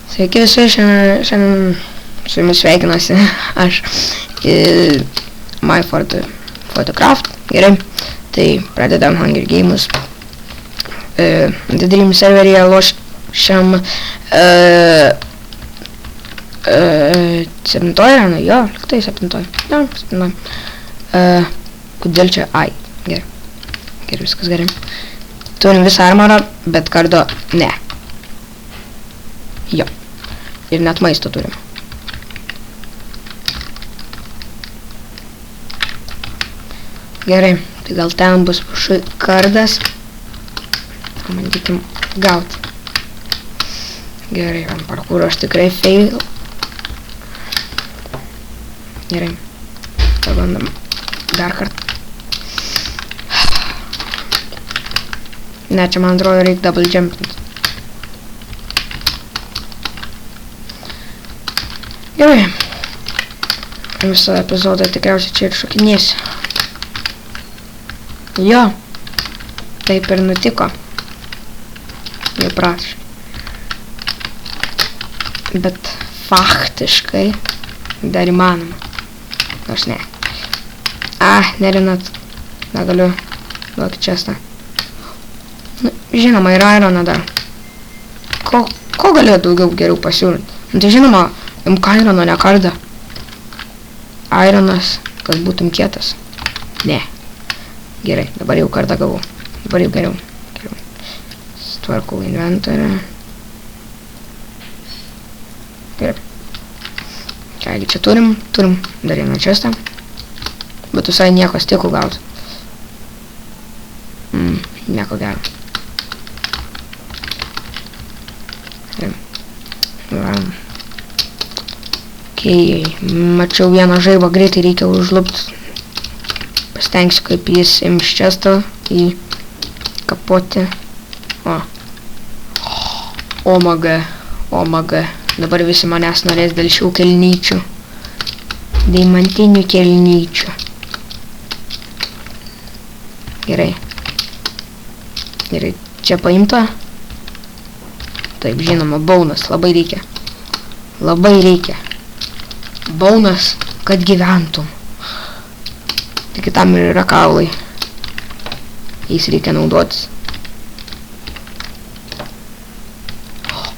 Sveiki visi, šiandien su jumis sveikinasi aš MyFort Photocraft. Gerai, tai pradedam Hunger Games. The Dream serveryje lošiam 7 arena, jo, liktai 7. Jo, 7. Kodėl čia? Ai, gerai. Gerai, viskas gerai. Turim visą armorą, bet kardo ne. Jo. Ir net maisto turim. Gerai, tai gal ten bus kardas. Bandykim gauti. Gerai, ant parkūro aš tikrai fail. Gerai. Pabandom dar kartą. Ne, čia man atrodo reikia double jumpinti. Gerai. Visą epizodą tikriausiai čia ir šokinėsiu. Jo. Taip ir nutiko. Jau prašai. Bet faktiškai dar įmanoma. Nors ne. Nerinat. Negaliu. Duok čestą. Žinoma, ir ironą dar. Ko galėjo daugiau geriau pasiūlyti? Tai žinoma, imk irono, ne kardą. Ironas, kad būtum kietas. Ne. Gerai, dabar jau kardą gavau. Dabar jau geriau. Tvarkau inventorių. Gerai. Kągi čia turim dar vieną čestą. Bet visai nieko stikų gauti. Nieko gero. Okay. Mačiau vieną žaibą, greitai reikia užlupti. Pasitengsiu, kaip jis ims često į kapotį. Omaga. Dabar visi manęs norės dėl šių kelnyčių. Deimantinių kelnyčių. Gerai. Gerai, čia paimta. Taip, žinoma, bonus, labai reikia. Labai reikia. Bonus, kad gyventum. Tik tam ir yra kaulai. Jais reikia naudotis.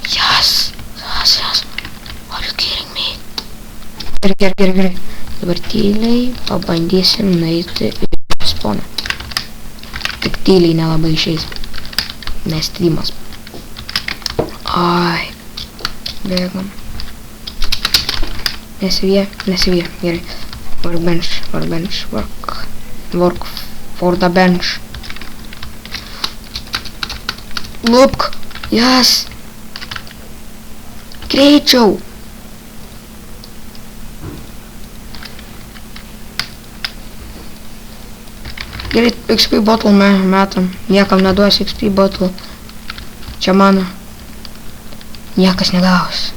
Yes. Are you kidding me? Gerai. Dabar tyliai pabandysim nueiti į spawną. Tik tyliai nelabai išeis. Nes streamas. Ai. Bėgam. Nesivie. Gerai. Workbench. Work for the bench. Look. Yes. Greičiau. Gerai, XP bottle metam. Niekam neduos XP bottle. Čia mano. Niekas negaus.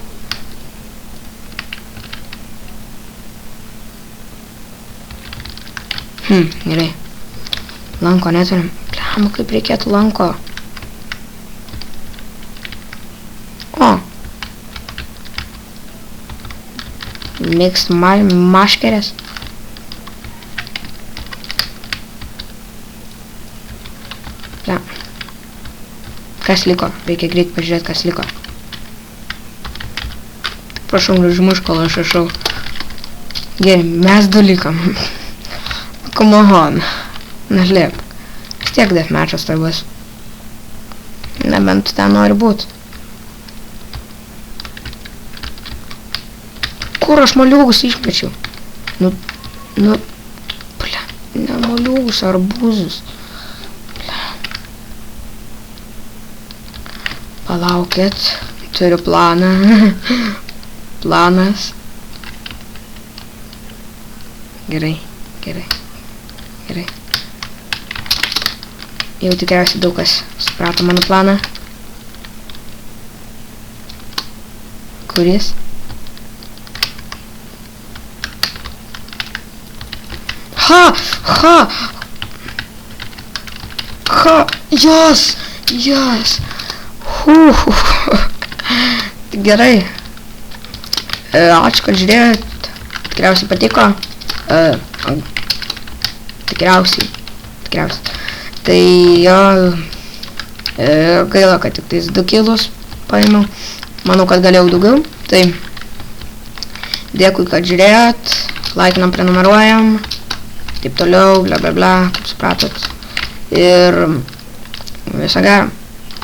Gerai. Lanko neturim. Pliam, kaip reikėtų lanko. Mixed maškerės. Pliam. Kas liko? Reikia greit pažiūrėti, kas liko. Prašau, užmuš, kol aš rašau. Gerai, mes du likam. Come on. Neslėp. Vis tiek deathmatchas tai bus. Nebent ten nori būt. Kur aš moliūgus išmečiau? Bля, ne moliūgus, arbūzus. Bля. Palaukit, turiu planą. Planas. Gerai. Jau tikriausiai daug kas suprato mano planą. Kuris? Ha! Yes! Gerai. Ačiū, kad žiūrėjot. Tikriausiai patiko. Tikriausiai. Tai jo, gaila, kad tik tais 2 kilus paėmiau. Manau, kad galėjau daugiau. Tai dėkui, kad žiūrėjot. Laikinam, prenumeruojam. Taip toliau, bla bla bla, kaip supratot. Ir visą gerą.